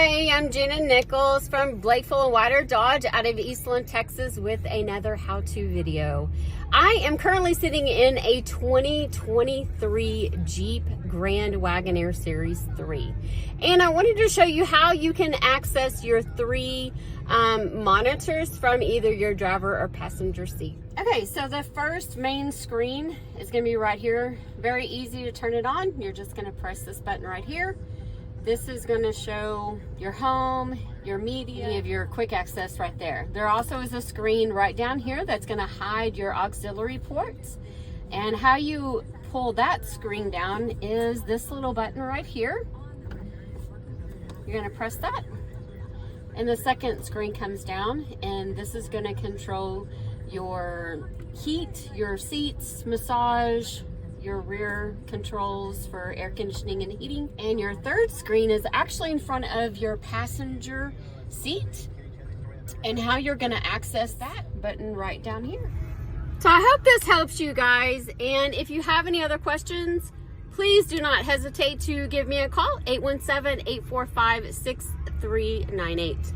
Hey, I'm Gina Nichols from Fulenwider Dodge out of Eastland, Texas with another how-to video. I am currently sitting in a 2023 Jeep Grand Wagoneer Series 3. And I wanted to show you how you can access your three monitors from either your driver or passenger seat. Okay, so the first main screen is going to be right here. Very easy to turn it on. You're just going to press this button right here. This is going to show your home, your media, you have your quick access right there. There also is a screen right down here that's going to hide your auxiliary ports. And how you pull that screen down is this little button right here. You're going to press that. And the second screen comes down, and this is going to control your heat, your seats, massage, your rear controls for air conditioning and heating. And your third screen is actually in front of your passenger seat, and how you're going to access that button right down here. So I hope this helps you guys, and if you have any other questions, please do not hesitate to give me a call, 817-845-6398.